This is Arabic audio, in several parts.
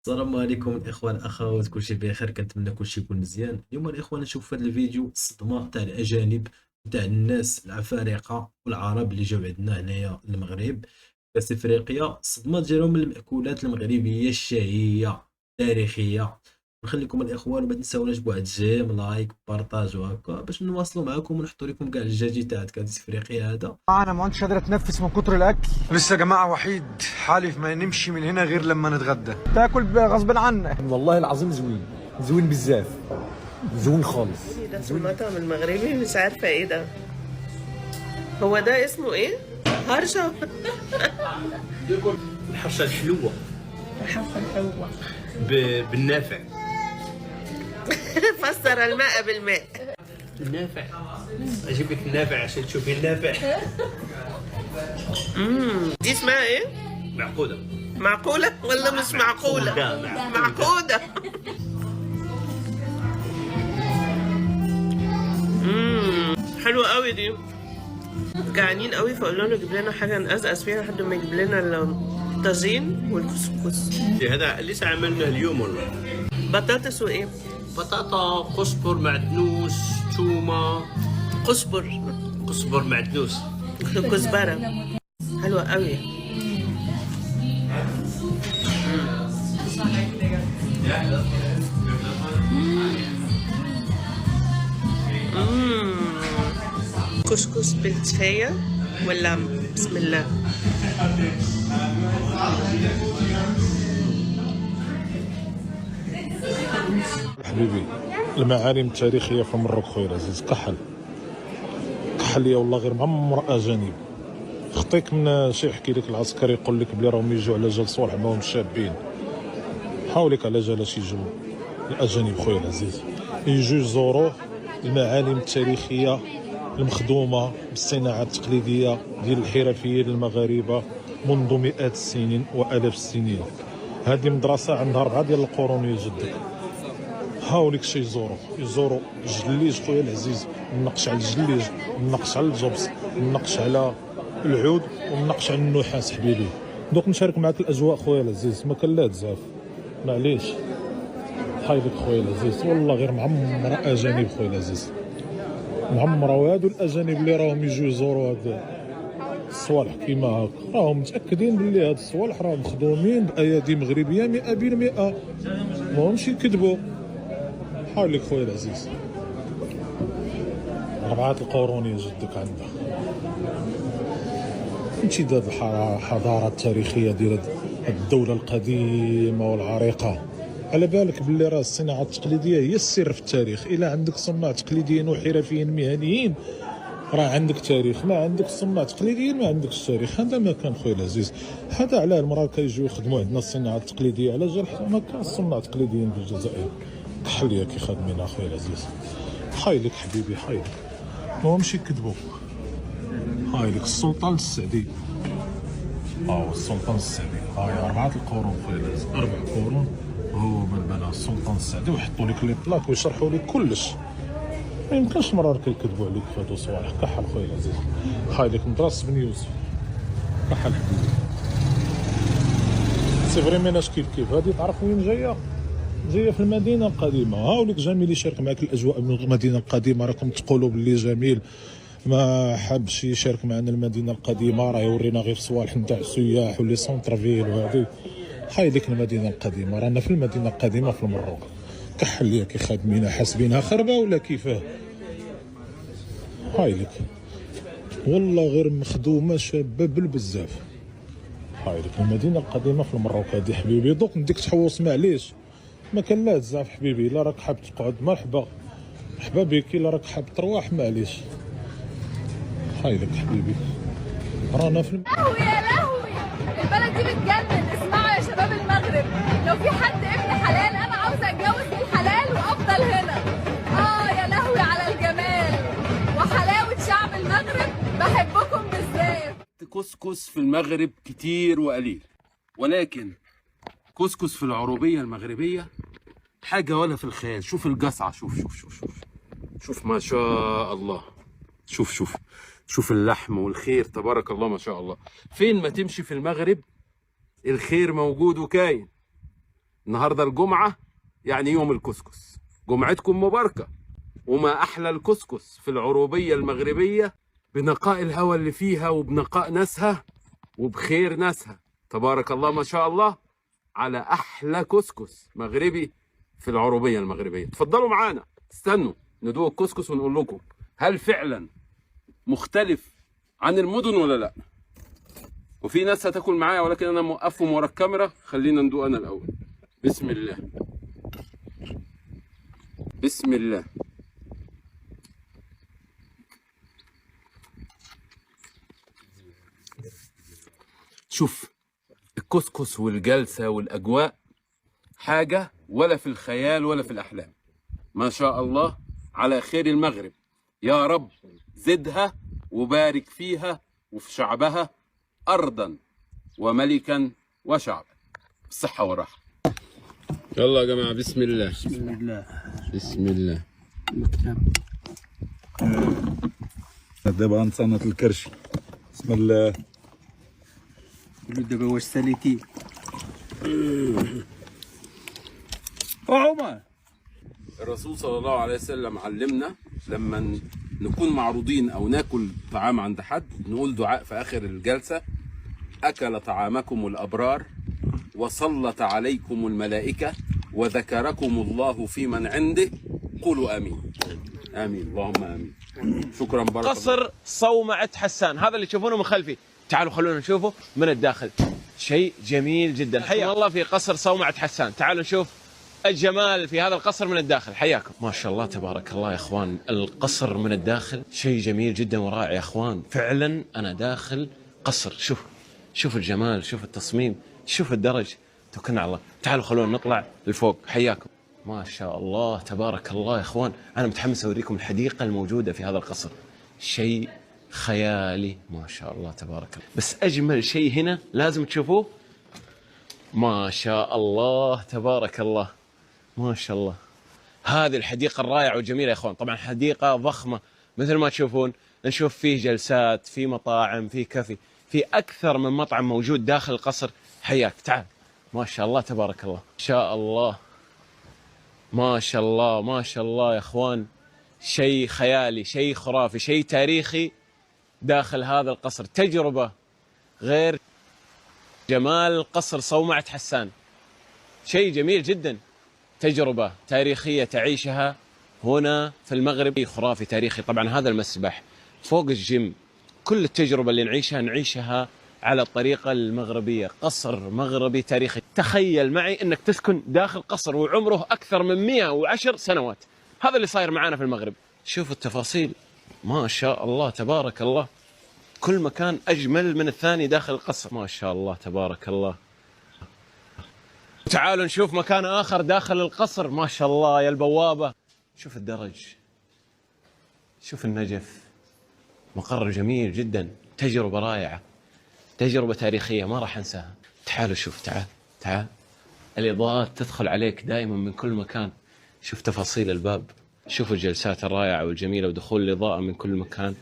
السلام عليكم الاخوه الاخوات، كلشي بخير، كنتمنى كلشي يكون مزيان. اليوم الاخوه نشوف في هذا الفيديو الصدمه تاع الاجانب، تاع الناس العفارقه والعرب اللي جاو عندنا هنايا المغرب كاس افريقيا. الصدمه ديالهم من المأكولات المغربيه الشهيه تاريخيه. نخليكم الاخوان ما تنساوناش بواحد جيم لايك بارطاج وهكا باش نواصلوا معكم ونحطوا لكم كاع الجديد تاع كاس افريقيا هذا. انا ما كنتش قادر اتنفس من كتر الاكل. لسه يا جماعه وحيد حالف ما نمشي من هنا غير لما نتغدى. تاكل غصب عنك. والله العظيم زوين زوين بزاف، زوين خالص. ده في المطعم المغربي مش عارفة ايه ده. هو ده اسمه ايه؟ هرشة. الحرشة الحلوة. الحرشة الحلوة. بالنافع. فسر الماء بالماء. النافع. اجيب لك النافع عشان تشوفي النافع. دي اسمها ايه؟ معقودة. معقولة ولا مش معقولة؟ معقودة. حلوة قوي دي. جعانين قوي فقلنا له يجيب لنا حاجة نقزقز فيها لحد ما يجيب لنا الطاجين والكسكس. هذا لسه عملناه اليوم والله. بطاطس وايه؟ بطاطا، قزبر، معدنوس، تومة. قزبر معدنوس. كزبرة. حلوة قوي. كسكس بالتفاية ولا بسم الله. حبيبي، المعالم التاريخيه في المروك خويا العزيز كحل ليا والله غير معمر اجانب. خطيك من شي يحكي لك العسكري يقول لك بلي راهم يجوا على جال صوالح ماهم شابين. حاولك على جالاش يجوا الاجانب خويا العزيز، يجوا يزوروا المعالم التاريخيه المخدومه بالصناعه التقليديه ديال الحرفيين المغاربه منذ مئات السنين والاف السنين. هذه مدرسه عندها 4 ديال القرون يا جدك. هاوليك شي يزوروا الجليج خويا العزيز، النقش على الجليج، النقش على الجبس، النقش على العود، والنقش على النحاس حبيبي. دوك نشارك معك الاجواء خويا العزيز، ما كان لا بزاف معليش. حايلك خويا العزيز والله غير معمره اجانب خويا العزيز، معمره. وهادو الاجانب اللي راهم يجوا يزوروا هاد الصوالح كيما هاك راهم متاكدين باللي هاد الصوالح راهم مخدومين بايادي مغربيه 100%، ماهمش يكذبوا. حاولك خويا العزيز 4 القرون يا جدك عندها امتداد الحضاره التاريخيه ديال الدوله القديمه والعريقه. على بالك باللي راه الصناعه التقليديه هي السر في التاريخ. الا عندك صناع تقليديين وحرفيين مهنيين راه عندك تاريخ، ما عندك صناع تقليديين ما عندكش تاريخ. هذا ما كان خويا العزيز. هذا علاه المراه كيجيو يخدموا عندنا الصناعه التقليديه على جال ما كان الصناع التقليديين في الجزائر. كحليه كي خادمين اخويا العزيز. حايلك حبيبي حايلك، ماهمش يكذبوا. حايلك السلطان السعدي، السلطان السعدي هاي 4 القرون خويا العزيز، 4 قرون هو من بنى السلطان السعدي، ويحطوا لك لي بلاك ويشرحوا لك كلش. ما يمكنش مرار كيكذبوا عليك في هادو صوالح. كحل خويا العزيز. حايلك مدرسة بن يوسف. كحل حبيبي. سي فريميناش كيف هادي تعرف وين جايه؟ جايه في المدينه القديمه. هاوليك جميل يشارك معك الاجواء من المدينه القديمه. راكم تقولوا باللي جميل ما حبش يشارك معنا المدينه القديمه، راه يورينا غير صوالح نتاع السياح ولي سونتر فيل وهذه. حايلك المدينه القديمه، رانا في المدينه القديمه في المروك. كحل ليا كي خادمينها حاسبينها خربه ولا كيفاه؟ هايلك والله غير مخدومه شابه بالبزاف. هايلك المدينه القديمه في المروك هادي حبيبي. دوك نديك تحوص معليش ما كان لا بزاف حبيبي. الا راك حاب تقعد مرحبا بك، الا راك حاب تروح معليش. هايلك حبيبي رانا في لهوي يا لهوي، البلد دي بتجنن. اسمعوا يا شباب المغرب، لو في حد ابن حلال انا عاوزه اتجوز بالحلال وافضل هنا. يا لهوي على الجمال وحلاوه شعب المغرب، بحبكم بالذات. كسكس في المغرب كتير وقليل، ولكن كسكس في العروبية المغربية حاجة ولا في الخيال. شوف القصعة، شوف ما شاء الله. شوف اللحم والخير تبارك الله ما شاء الله. فين ما تمشي في المغرب الخير موجود وكاين. النهارده الجمعة، يعني يوم الكسكس. جمعتكم مباركة. وما أحلى الكسكس في العروبية المغربية، بنقاء الهواء اللي فيها وبنقاء ناسها وبخير ناسها. تبارك الله ما شاء الله على أحلى كسكس مغربي في العروبية المغربية. تفضلوا معانا، استنوا ندوق الكسكس ونقول لكم هل فعلا مختلف عن المدن ولا لا. وفي ناس هتاكل معايا ولكن انا موقفهم ورا الكاميرا، خلينا ندوق انا الاول. بسم الله بسم الله. شوف الكسكس والجلسة والاجواء حاجة ولا في الخيال ولا في الاحلام. ما شاء الله على خير المغرب. يا رب زدها وبارك فيها وفي شعبها أرضا وملكا وشعبا بالصحة والراحة. يلا يا جماعة بسم الله بسم الله. بسم الله. دابا غنصنت الكرش. بسم الله. قولوا دابا واش ساليتي. عمر الرسول صلى الله عليه وسلم علمنا لما نكون معروضين أو ناكل طعام عند حد نقول دعاء في آخر الجلسة: أكل طعامكم الأبرار وسلط عليكم الملائكة وذكركم الله في من عنده، قولوا آمين. آمين اللهم آمين. شكرا بارك الله. قصر صومعة حسان، هذا اللي تشوفونه من خلفي. تعالوا خلونا نشوفه من الداخل، شيء جميل جدا. حياكم الله في قصر صومعة حسان. تعالوا نشوف الجمال في هذا القصر من الداخل. حياكم. ما شاء الله تبارك الله يا اخوان، القصر من الداخل شيء جميل جدا ورائع يا اخوان. فعلا انا داخل قصر. شوف الجمال، شوف التصميم، شوف الدرج، توكلنا على الله. تعالوا خلونا نطلع لفوق. حياكم. ما شاء الله تبارك الله يا اخوان، انا متحمس اوريكم الحديقة الموجودة في هذا القصر. شيء خيالي ما شاء الله تبارك الله. بس اجمل شيء هنا لازم تشوفوه، ما شاء الله تبارك الله، ما شاء الله. هذه الحديقة الرائعة والجميلة يا اخوان. طبعا حديقة ضخمة مثل ما تشوفون، نشوف فيه جلسات، في مطاعم، في كافي، في اكثر من مطعم موجود داخل القصر. حياك. تعال. ما شاء الله تبارك الله، ما شاء الله ما شاء الله ما شاء الله يا اخوان. شيء خيالي، شيء خرافي، شيء تاريخي داخل هذا القصر. تجربة غير جمال قصر صومعة حسان، شيء جميل جدا. تجربة تاريخية تعيشها هنا في المغرب، خرافي تاريخي. طبعا هذا المسبح فوق الجيم، كل التجربة اللي نعيشها على الطريقة المغربية. قصر مغربي تاريخي. تخيل معي انك تسكن داخل قصر وعمره اكثر من 110 سنوات. هذا اللي صاير معانا في المغرب. شوف التفاصيل، ما شاء الله تبارك الله، كل مكان اجمل من الثاني داخل القصر. ما شاء الله تبارك الله. تعالوا نشوف مكان آخر داخل القصر. ما شاء الله يا البوابة، شوف الدرج، شوف النجف. مقر جميل جدا، تجربة رائعة، تجربة تاريخية ما راح أنساها. تعالوا شوف، تعال. الإضاءات تدخل عليك دائما من كل مكان. شوف تفاصيل الباب، شوف الجلسات الرائعة والجميلة ودخول الإضاءة من كل مكان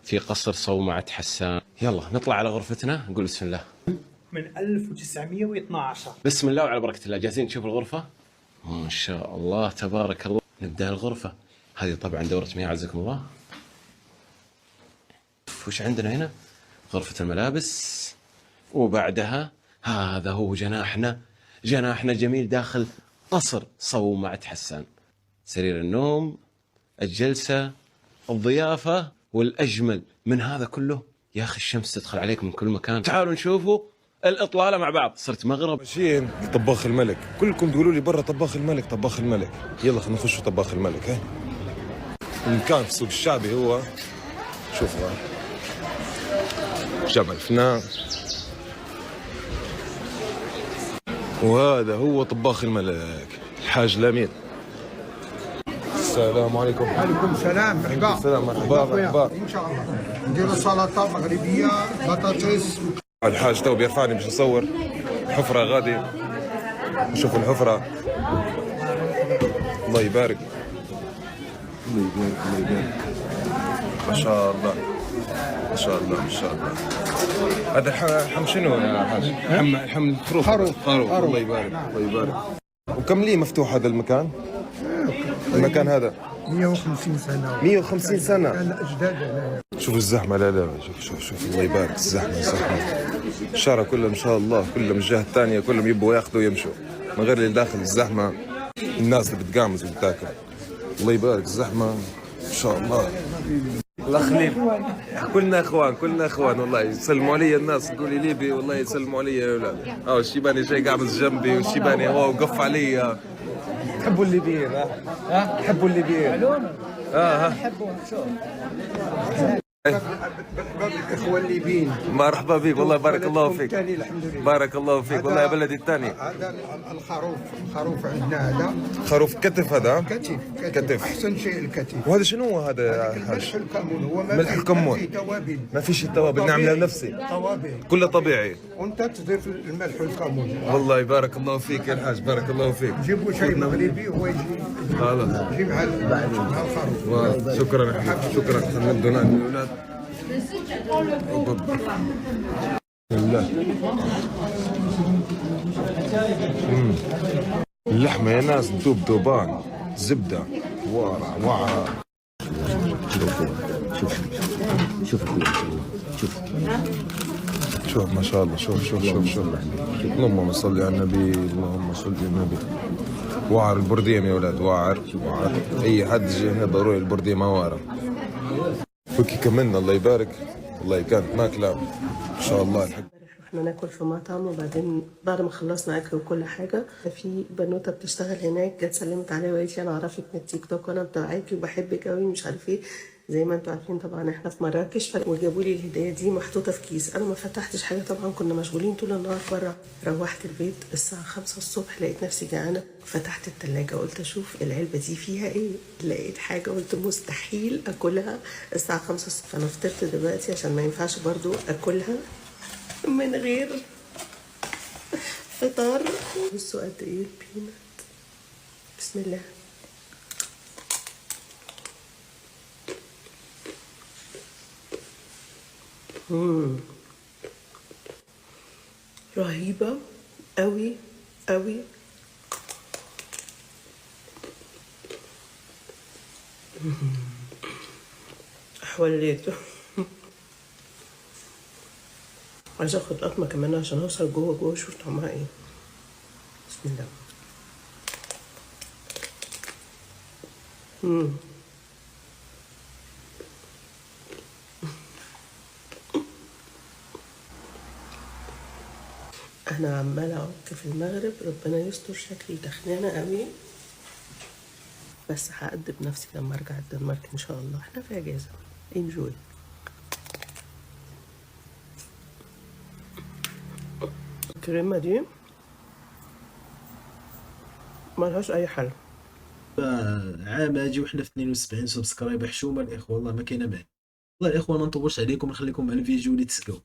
في قصر صومعة حسان. يلا نطلع على غرفتنا، نقول بسم الله. من 1912. بسم الله وعلى بركة الله. جاهزين نشوف الغرفة؟ ما شاء الله تبارك الله. نبدأ الغرفة. هذه طبعا دورة مياه عزكم الله. وش عندنا هنا؟ غرفة الملابس. وبعدها هذا هو جناحنا جميل داخل قصر صومعة حسان. سرير النوم، الجلسة، الضيافة، والأجمل من هذا كله يا أخي الشمس تدخل عليك من كل مكان. تعالوا نشوفوا الإطلالة مع بعض. صرت مغرب. ماشيين طباخ الملك، كلكم تقولوا لي برا طباخ الملك طباخ الملك. يلا خلينا نخش طباخ الملك. ها المكان في السوق الشعبي هو، شوفوا جبل الفنان، وهذا هو طباخ الملك الحاج لامين. السلام عليكم. وعليكم السلام. مرحبا. السلام. مرحبا. ان شاء الله نديروا سلطه مغربيه، بطاطس. الحاج تو بيرفعني باش نصور الحفره. غادي نشوف الحفره. الله يبارك. الله يبارك. الله يبارك. ما شاء الله ما شاء الله ما شاء الله. هذا الحم شنو يا حاج؟ الحم خروف. الله يبارك. الله يبارك. وكم ليه مفتوح هذا المكان؟ المكان هذا 150 سنة 150 سنة. كان أجدادنا. شوف الزحمة، لا شوف الله يبارك، الزحمة الشارع كله ما شاء الله، كله من الجهة الثانية كلهم يبوا ياخذوا ويمشوا، من غير اللي داخل الزحمة الناس اللي بتقامز وبتاكل. الله يبارك الزحمة ما شاء الله. الله خليل، كلنا اخوان والله. يسلموا علي الناس، تقول لي ليبي والله يسلموا علي يا اولاد. الشيباني جاي قاعد جنبي، والشيباني هو وقف علي. تحبوا الليبيين؟ ها تحبوا الليبيين؟ نحبهم. شوف الإخوة الليبيين مرحبا بك والله، بارك الله فيك. الثاني الحمد لله. بارك الله فيك والله يا بلدي الثاني. هذا الخروف عندنا، هذا خروف كتف، هذا كتف أحسن شيء الكتف. وهذا شنو هو هذا؟ ملح الكمون، هو ملح الكمون. ما في توابل، ما فيش التوابل، نعملها لنفسي توابل كله طبيعي. وانت تضيف الملح والكمون. والله بارك الله فيك يا الحاج، بارك الله فيك. جيبوا شيء مغربي هو يجي خلاص جيب هالخروف. شكرا يا حبيبي، شكرا. نبدو نعمل الاولاد. الله. اللحمة يا ناس تذوب ذوبان، زبدة وعرة. شوف ما شاء الله، شوف اللهم صل على النبي، اللهم صل على النبي. وعر البرديم يا ولاد، وعر. اي حد يجي هنا ضروري البرديم وعره. فكي كملنا الله يبارك، والله كانت ماكله ما شاء الله. احنا ناكل في مطعم، وبعدين بعد ما خلصنا اكل وكل حاجه، في بنوته بتشتغل هناك جت سلمت عليا وقالت لي انا اعرفك من التيك توك وانا متابعاكي وبحبك قوي مش عارف ايه. زي ما انتم عارفين طبعا احنا في مراكش، وجابوا لي الهديه دي محطوطه في كيس. انا ما فتحتش حاجه طبعا، كنا مشغولين طول النهار بره. روحت البيت الساعه 5 الصبح، لقيت نفسي جعانه، فتحت الثلاجه قلت اشوف العلبه دي فيها ايه. لقيت حاجه قلت مستحيل اكلها الساعه 5 الصبح. فانا فطرت دلوقتي عشان ما ينفعش برضو اكلها من غير فطار. بصوا قد ايه البينات، بسم الله. رهيبة قوي قوي. حوليته. عايزة اخد قطمة كمان عشان اوصل جوه اشوف طعمها ايه. بسم الله. انا عمالة اعك في المغرب، ربنا يستر، شكلي تخنانة قوي، بس هأدب نفسي لما ارجع الدنمارك ان شاء الله. احنا في اجازة، انجوي. الكريمة دي ملهاش اي حل. عام اجي وحنا في 72 سبسكرايب حشومه الاخوه، والله ما كاينه معنى. والله الاخوه ما نطولش عليكم، نخليكم مع الفيديو اللي تسقوا.